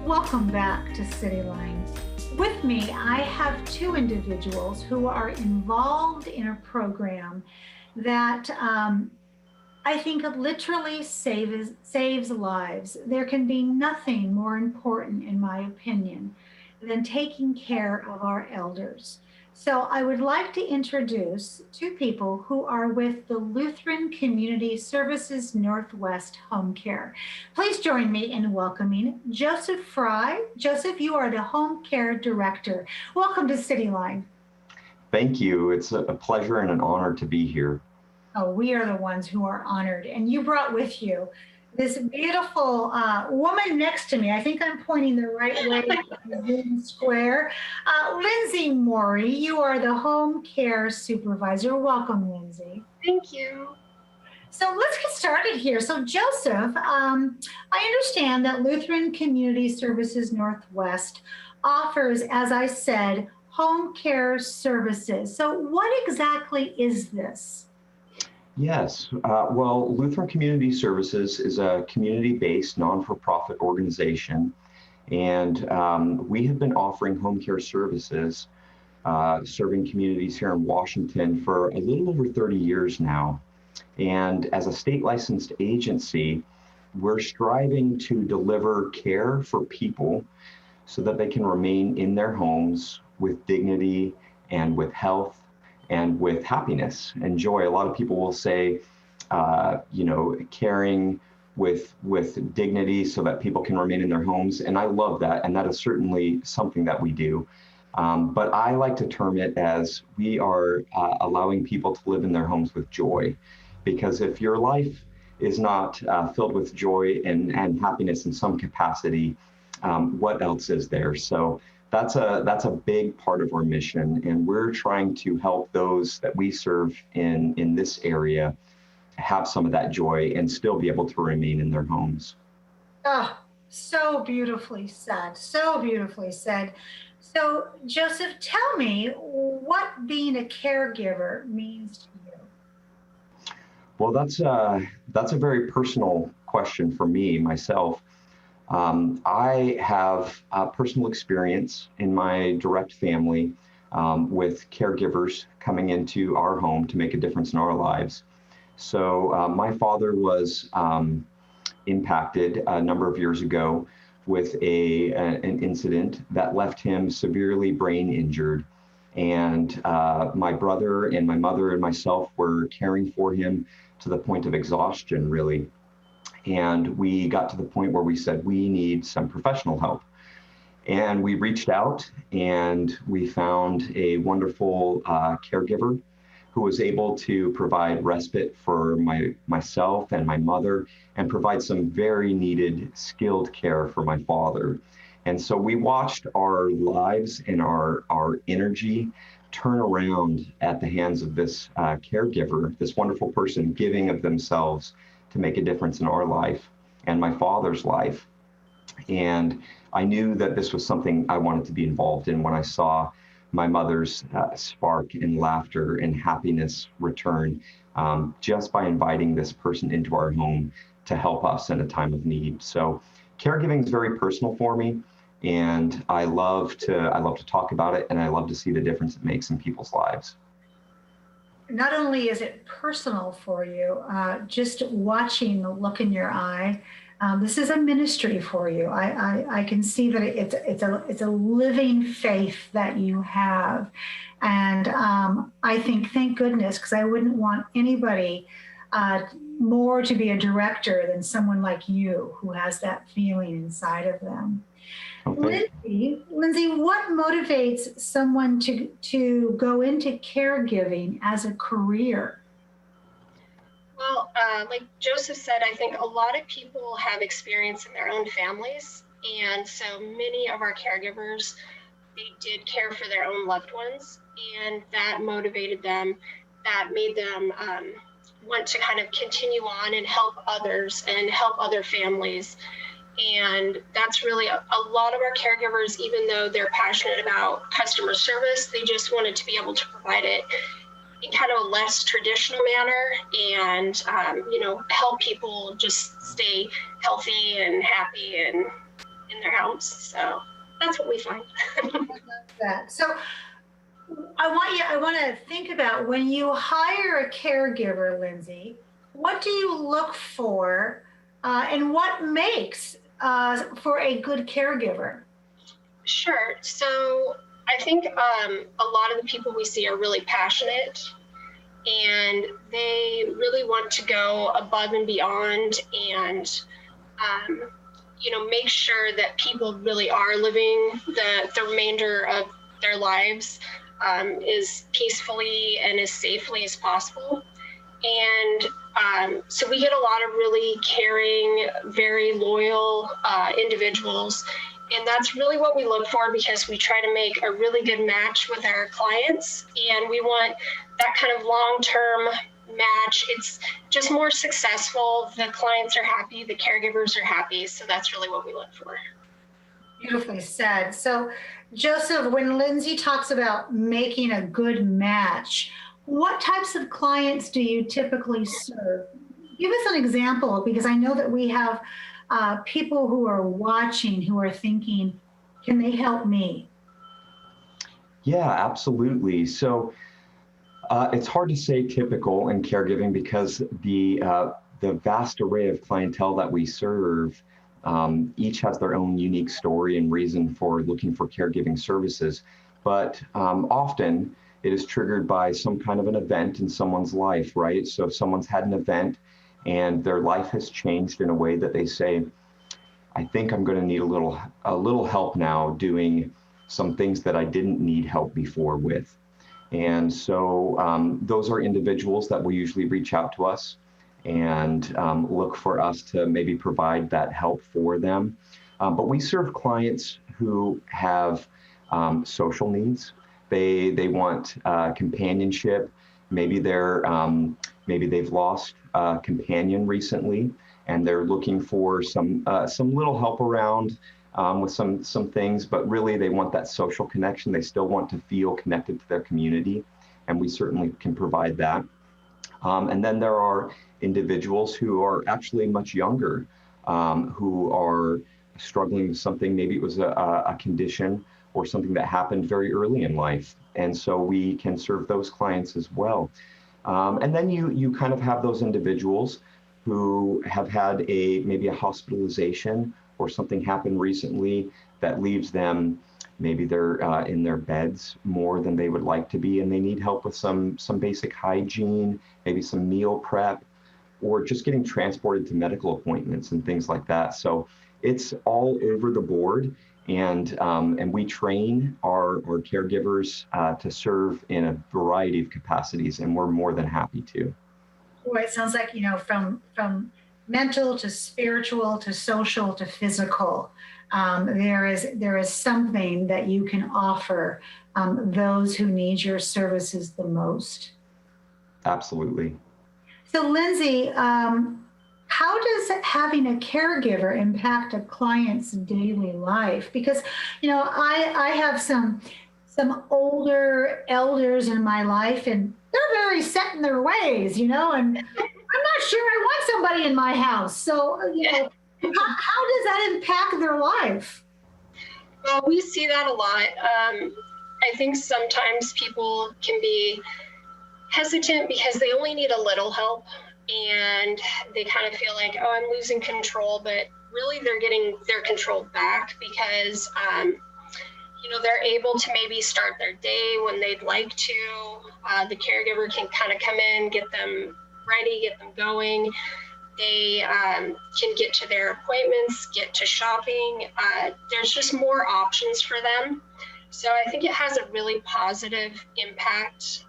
Welcome back to Cityline. With me, I have two individuals who are involved in a program that I think literally saves lives. There can be nothing more important, in my opinion, than taking care of our elders. So I would like to introduce two people who are with the Lutheran Community Services Northwest Homecare. Please join me in welcoming Joseph Fry. Joseph, you are the Homecare Director. Welcome to Cityline. Thank you. It's a pleasure and an honor to be here. Oh, we are the ones who are honored. And you brought with you this beautiful woman next to me. I think I'm pointing the right way in Zoom square. Lindsey Morey, you are the Home Care Supervisor. Welcome, Lindsey. Thank you. So let's get started here. So Joseph, I understand that Lutheran Community Services Northwest offers, as I said, home care services. So what exactly is this? Yes, well, Lutheran Community Services is a community-based non-for-profit organization, and we have been offering home care services, serving communities here in Washington for a little over 30 years now. And as a state licensed agency, we're striving to deliver care for people so that they can remain in their homes with dignity and with health and with happiness and joy. A lot of people will say, caring with dignity so that people can remain in their homes. And I love that. And that is certainly something that we do. But I like to term it as we are allowing people to live in their homes with joy. Because if your life is not filled with joy and happiness in some capacity, what else is there? So that's a big part of our mission, and we're trying to help those that we serve in this area have some of that joy and still be able to remain in their homes. Oh, so beautifully said. So beautifully said. So Joseph, tell me what being a caregiver means to you. Well, that's a very personal question for me, myself. I have personal experience in my direct family with caregivers coming into our home to make a difference in our lives. So my father was impacted a number of years ago with an incident that left him severely brain injured. And my brother and my mother and myself were caring for him to the point of exhaustion, really. And we got to the point where we said, we need some professional help. And we reached out and we found a wonderful caregiver who was able to provide respite for myself and my mother and provide some very needed skilled care for my father. And so we watched our lives and our energy turn around at the hands of this caregiver, this wonderful person giving of themselves to make a difference in our life and my father's life. And I knew that this was something I wanted to be involved in when I saw my mother's spark and laughter and happiness return just by inviting this person into our home to help us in a time of need. So caregiving is very personal for me, and I love to talk about it, and I love to see the difference it makes in people's lives. Not only is it personal for you, just watching the look in your eye, this is a ministry for you. I can see that it's a living faith that you have. And I think, thank goodness, because I wouldn't want anybody more to be a director than someone like you who has that feeling inside of them. Okay. Lindsey, what motivates someone to go into caregiving as a career? Well, like Joseph said, I think a lot of people have experience in their own families. And so many of our caregivers, they did care for their own loved ones, and that motivated them, that made them want to kind of continue on and help others and help other families. And that's really a lot of our caregivers, even though they're passionate about customer service, they just wanted to be able to provide it in kind of a less traditional manner and, help people just stay healthy and happy and in their house. So that's what we find. That. So I want to think about when you hire a caregiver, Lindsey, what do you look for and what makes for a good caregiver? Sure. So I think a lot of the people we see are really passionate and they really want to go above and beyond and, make sure that people really are living the remainder of their lives as peacefully and as safely as possible. And so we get a lot of really caring, very loyal individuals. And that's really what we look for because we try to make a really good match with our clients. And we want that kind of long-term match. It's just more successful. The clients are happy, the caregivers are happy. So that's really what we look for. Beautifully said. So, Joseph, when Lindsey talks about making a good match, what types of clients do you typically serve? Give us an example, because I know that we have people who are watching who are thinking, can they help me? Yeah, absolutely. So it's hard to say typical in caregiving because the vast array of clientele that we serve each has their own unique story and reason for looking for caregiving services. But often it is triggered by some kind of an event in someone's life, right? So if someone's had an event and their life has changed in a way that they say, I think I'm going to need a little help now doing some things that I didn't need help before with. And so those are individuals that will usually reach out to us and look for us to maybe provide that help for them. But we serve clients who have social needs. They want companionship. Maybe they've lost a companion recently, and they're looking for some little help around with some things. But really, they want that social connection. They still want to feel connected to their community, and we certainly can provide that. And then there are individuals who are actually much younger, who are struggling with something. Maybe it was a condition or something that happened very early in life. And so we can serve those clients as well. And then you kind of have those individuals who have had maybe a hospitalization or something happened recently that leaves them, maybe they're in their beds more than they would like to be, and they need help with some basic hygiene, maybe some meal prep, or just getting transported to medical appointments and things like that. So it's all over the board. And we train our caregivers to serve in a variety of capacities, and we're more than happy to. Boy, it sounds like, from mental to spiritual to social to physical, there is something that you can offer those who need your services the most. Absolutely. So, Lindsey, how does having a caregiver impact a client's daily life? Because, I have some older elders in my life, and they're very set in their ways, and I'm not sure I want somebody in my house. So, how does that impact their life? Well, we see that a lot. I think sometimes people can be hesitant because they only need a little help. And they kind of feel like, I'm losing control, but really they're getting their control back because, they're able to maybe start their day when they'd like to. The caregiver can kind of come in, get them ready, get them going. They can get to their appointments, get to shopping. There's just more options for them. So I think it has a really positive impact.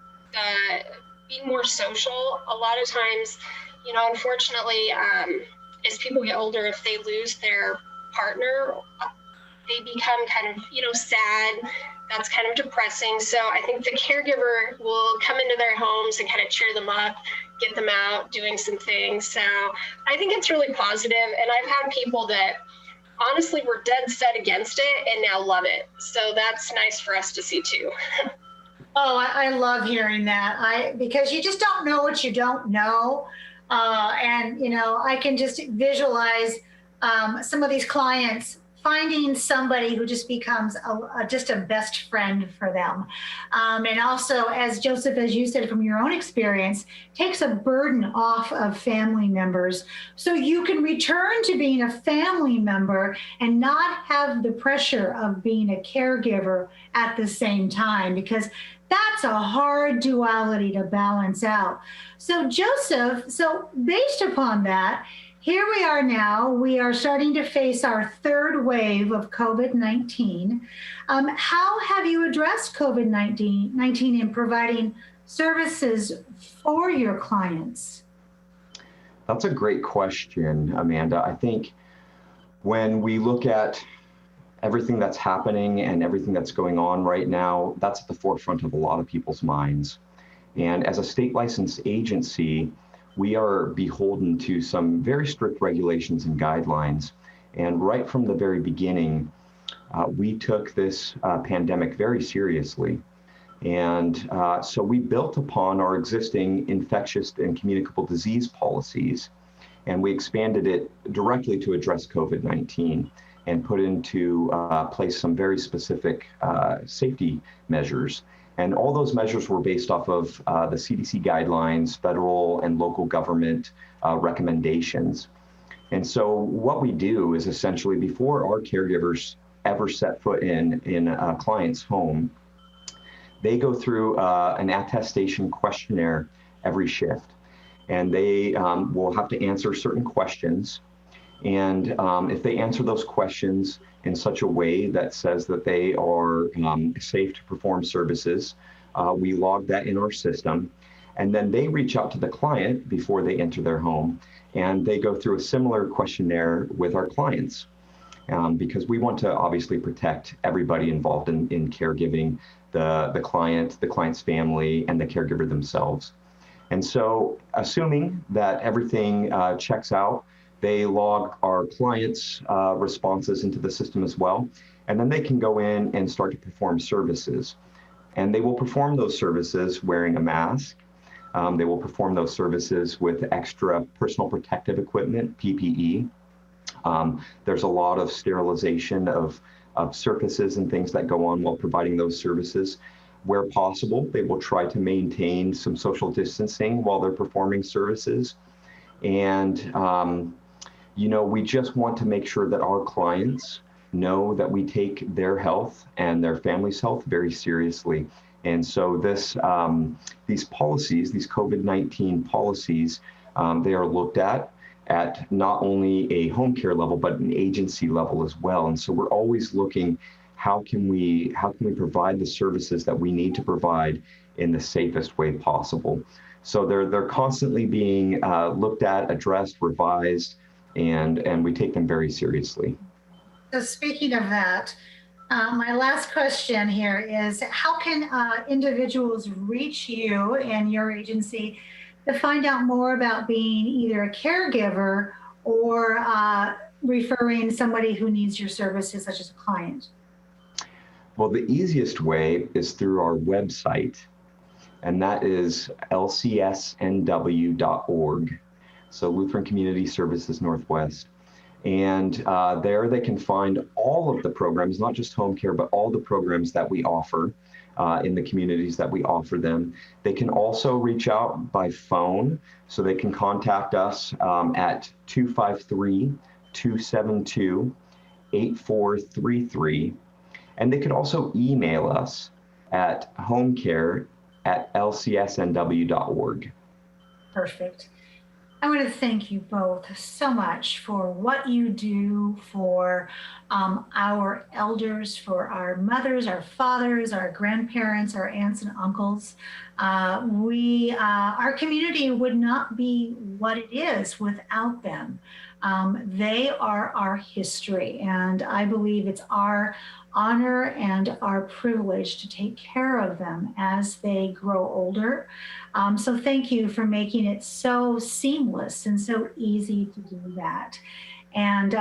Being more social, a lot of times, unfortunately, as people get older, if they lose their partner, they become kind of, sad. That's kind of depressing. So I think the caregiver will come into their homes and kind of cheer them up, get them out, doing some things. So I think it's really positive. And I've had people that honestly were dead set against it and now love it. So that's nice for us to see too. Oh, I love hearing that. Because you just don't know what you don't know. And, I can just visualize some of these clients finding somebody who just becomes just a best friend for them. And also, as Joseph, as you said from your own experience, takes a burden off of family members so you can return to being a family member and not have the pressure of being a caregiver at the same time, because that's a hard duality to balance out. So Joseph, so based upon that, here we are now. We are starting to face our third wave of COVID-19. How have you addressed COVID-19 in providing services for your clients? That's a great question, Amanda. I think when we look at everything that's happening and everything that's going on right now, that's at the forefront of a lot of people's minds. And as a state licensed agency, we are beholden to some very strict regulations and guidelines. And right from the very beginning, we took this pandemic very seriously. And so we built upon our existing infectious and communicable disease policies, and we expanded it directly to address COVID-19 and put into place some very specific safety measures. And all those measures were based off of the CDC guidelines, federal and local government recommendations. And so what we do is essentially, before our caregivers ever set foot in a client's home, they go through an attestation questionnaire every shift. And they will have to answer certain questions. And if they answer those questions in such a way that says that they are safe to perform services, we log that in our system. And then they reach out to the client before they enter their home, and they go through a similar questionnaire with our clients, because we want to obviously protect everybody involved in caregiving, the client's family, and the caregiver themselves. And so, assuming that everything checks out, they log our clients' responses into the system as well, and then they can go in and start to perform services. And they will perform those services wearing a mask. They will perform those services with extra personal protective equipment, PPE. There's a lot of sterilization of surfaces and things that go on while providing those services. Where possible, they will try to maintain some social distancing while they're performing services. And we just want to make sure that our clients know that we take their health and their family's health very seriously. And so these policies, these COVID-19 policies, they are looked at not only a home care level, but an agency level as well. And so we're always looking, how can we provide the services that we need to provide in the safest way possible? So they're constantly being looked at, addressed, revised, and we take them very seriously. So speaking of that, my last question here is, how can individuals reach you and your agency to find out more about being either a caregiver or referring somebody who needs your services, such as a client? Well, the easiest way is through our website, and that is lcsnw.org. So Lutheran Community Services Northwest. And there they can find all of the programs, not just home care, but all the programs that we offer in the communities that we offer them. They can also reach out by phone, so they can contact us at 253-272-8433. And they can also email us at homecare@lcsnw.org. Perfect. I want to thank you both so much for what you do for our elders, for our mothers, our fathers, our grandparents, our aunts and uncles. Our community would not be what it is without them. They are our history, and I believe it's our honor and our privilege to take care of them as they grow older. So thank you for making it so seamless and so easy to do that. And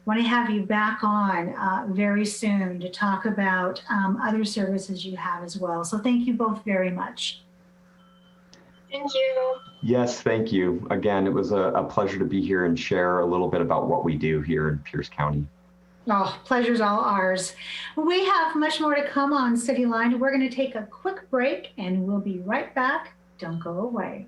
want to have you back on very soon to talk about other services you have as well. So thank you both very much. Thank you. Yes, thank you. Again, it was a pleasure to be here and share a little bit about what we do here in Pierce County. Oh, pleasure's all ours. We have much more to come on Cityline. We're going to take a quick break and we'll be right back. Don't go away.